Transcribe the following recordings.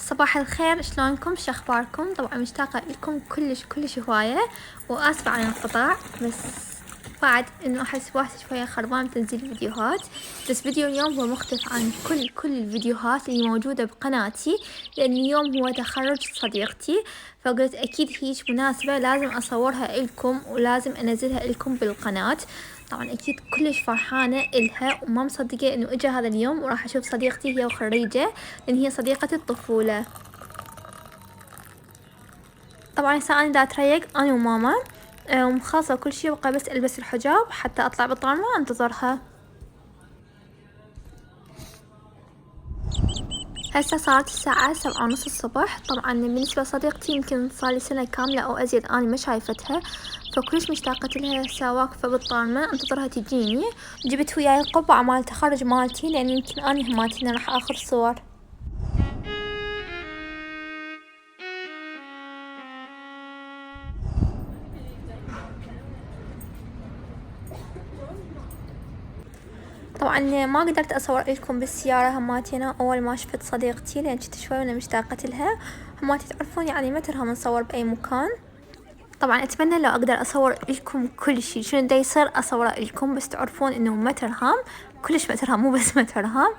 صباح الخير، شلونكم؟ شو اخباركم؟ طبعا مشتاقة لكم كلش هواية، واسفة عن الانقطاع، بس بعد انه احس واحد شوية خربان تنزيل فيديوهات. بس فيديو اليوم هو مختلف عن كل الفيديوهات اللي موجودة بقناتي، لان اليوم هو تخرج صديقتي، فقلت اكيد هيج مناسبة لازم اصورها لكم ولازم انزلها لكم بالقناة. طبعا اكيد كلش فرحانة الها وما مصدقة انه اجا هذا اليوم، وراح اشوف صديقتي هي وخريجة، لان هي صديقة الطفولة. طبعا هسه انا دا اتريق انا وماما ومخلصة كل شي، بقى بس البس الحجاب حتى اطلع بالطعمة انتظرها. هسه صارت الساعة 7:30 الصبح. طبعا بالنسبة لصديقتي يمكن صار لي سنة كاملة او ازيد انا ما شايفتها، فكلش مشتاقة لها. هسه واقفة بالطعمة انتظرها تجيني. جبت وياي القبعة مال التخرج مالتي، لان يمكن اني هماتي راح اخذ صور. طبعا ما قدرت اصور لكم بالسيارة هماتينا اول ما شفت صديقتي، لان كنت شوي وانا مشتاقة لها. هماتي تعرفون يعني ما ترهم نصور باي مكان. طبعا اتمنى لو اقدر اصور لكم كل شيء شنو دا يصير اصوره لكم، بس تعرفون انه ما ترهم، كلش ما ترهم، مو بس ما ترهم.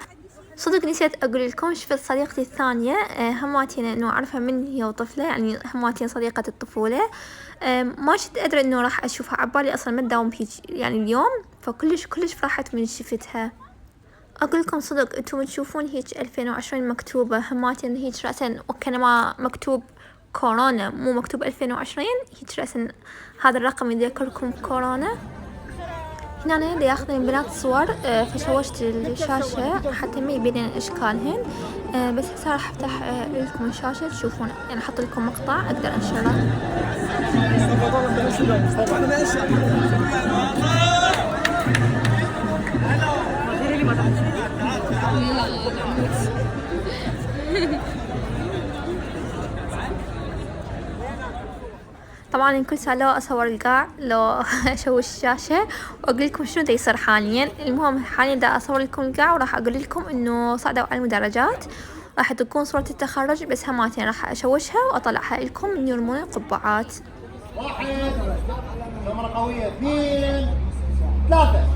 صدق نسيت اقول لكم، شفت صديقتي الثانية هماتينا انه اعرفها من هي وطفلة، يعني هماتينا صديقة الطفولة. ما كنت ادري انه راح اشوفها، عبالي اصلا ما تداوم هيك يعني اليوم، فكلش فرحت من شفتها. اقول لكم صدق، انتم تشوفون هيك 2020 مكتوبة هماتينا هيك رأسا، وكانما مكتوب كورونا مو مكتوب 2020 هيك رأسا، هذا الرقم يذكركم كورونا. هنا اللي ياخذن البنات صور، فشوشت الشاشة حتى ما يبين اشكالهن. بس هسه راح افتح لكم الشاشة تشوفون، يعني احط لكم مقطع اقدر انشره. طبعا كل ساعة لو اصور القاع لو اشوش الشاشة واقول لكم شنو دا يصير حاليا. المهم حاليا دا اصور لكم القاع، وراح اقول لكم انه صعدوا على المدرجات، راح تكون صورة التخرج، بس هماتين راح اشوشها واطلعها لكم من يرمون القبعات. 1 كاميرا قوية، 2 3.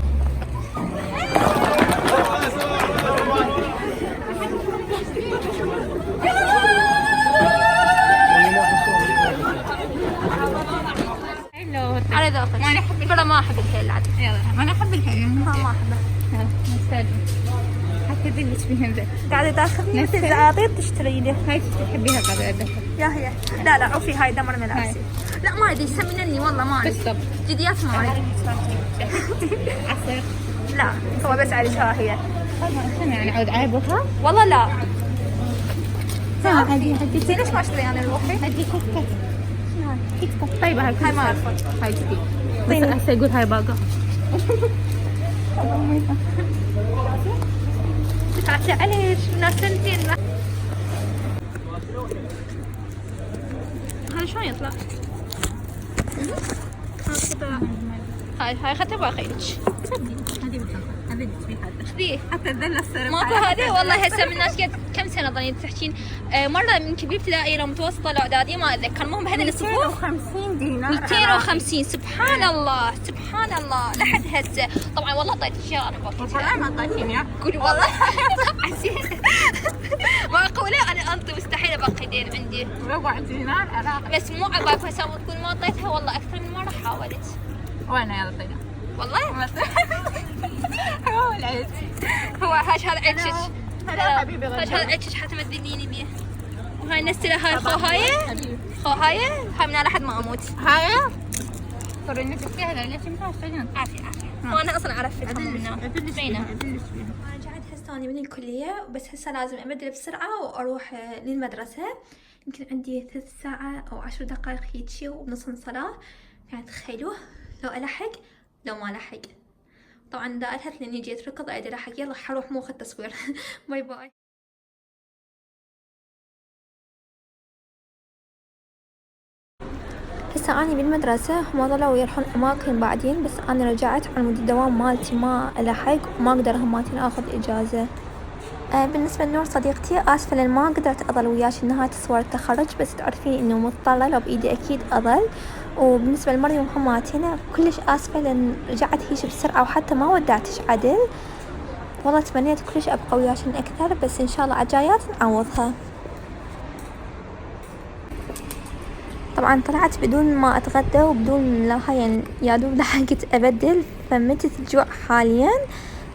على ذوقك. ما احب ترى ما احب الهيل العادي. يلا انا احب الحين ما احبه. يلا نستلم حتى ذلك بهم ذا قاعدة تاخذني مثل الزعاطير تشتري لي. هاي تحبيها قبل ادخل يا هي لا عوفي، هاي دمر ملابسي. لا ما ادري سمنني والله، ما ادري بالضبط جديات ما ادري. عصير لا هو بس على هي شنو يعني عود عيبها والله. لا هذه زين ليش ما اشتري انا الوحي؟ هذه كفته شنو هاي كيك كفته طيب هاي ما اعرفها. هاي كيك بس هسه يقول هاي باقه تعطي عليش ناس سنتين. هذا شلون يطلع؟ هاي خدتها باقيلك. هذه هذه خذيه حتى ذل السر ماكو هذه والله. هسه من ناس قد كم سنه ظنيت تحكين مره من كبير ابتدائي لو متوسطه لو اعداديه ما اتذكر. المهم هذه الصفوف 250 دينار 250. سبحان الله سبحان الله لحد هسه. طبعا والله طيت اشياء انا باقي والله ما طايفين يا قول والله ما اقوله انا انطي مستحيل ابقي دين عندي 4 دينار عراقي بس مو عقاب هسه تقول ما طيتها. والله اكثر من مره حاولت وين يلا طينا والله. هو العيد هو هاش هذا عكشش. هلا حبيبي هاش هذا عكشش حتى ما تدليني بيه. وهاي نستلها هاي خوهاية هاي من لحد ما اموت. هاي ترى انك فيها ليش ما اشتغلت عافية وانا اصلا عرفتها منها بينه. ادلش انا رجعت هسه من الكلية، بس هسه لازم ابدل بسرعة واروح للمدرسة. يمكن عندي 3 ساعة او 10 دقائق هيجي وبنص الصلاة. يعني تخيلوا لو الحق لو ما لحق. طبعا دا الهت لاني جيت ركض ادري الحق. يلا حروح مو اخذ تصوير باي باي. هسه اني بالمدرسة، هما ظلوا يروحون اماكن بعدين، بس انا رجعت على مود الدوام مالتي ما الحق وما اقدر هماتين اخذ اجازة. بالنسبة لنور صديقتي، آسفة لأن ما قدرت أظل وياش لنهاية صور التخرج، بس تعرفين إنه مضطرة، لو بإيدي أكيد أظل. وبالنسبة لمريم وحماتنا كلش آسفة لأن رجعت هيش بسرعة وحتى ما ودعتش عدل. والله تمنيت كلش أبقى وياشن أكثر، بس إن شاء الله عالجايات نعوضها. طبعا طلعت بدون ما أتغدى وبدون يعني يا دوب لحقت أبدل، فمتت الجوع حاليا.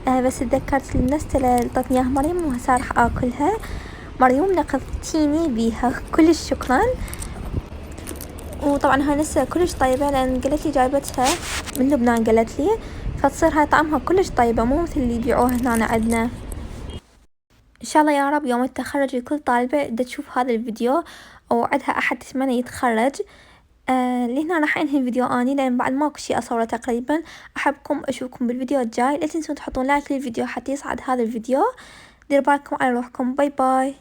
بس تذكرت النستلة اللي طتني اياها مريم وهسه راح آكلها. مريم نقذتيني بيها، كلش شكرا. وطبعا هاي نسة كلش طيبة لأن قالت لي جايبتها من لبنان، قالت لي، فتصير هاي طعمها كلش طيبة مو مثل اللي يبيعوها هنا عندنا. إن شاء الله يا رب يوم التخرج لكل طالبة دا تشوف هذا الفيديو أو عندها أحد تتمنى يتخرج. لهنا راح انهي الفيديو اني لان بعد ماكو شي اصوره تقريبا. احبكم اشوفكم بالفيديو الجاي، لا تنسون تحطون لايك للفيديو حتى يصعد هذا الفيديو. دير بالكم على روحكم، باي باي.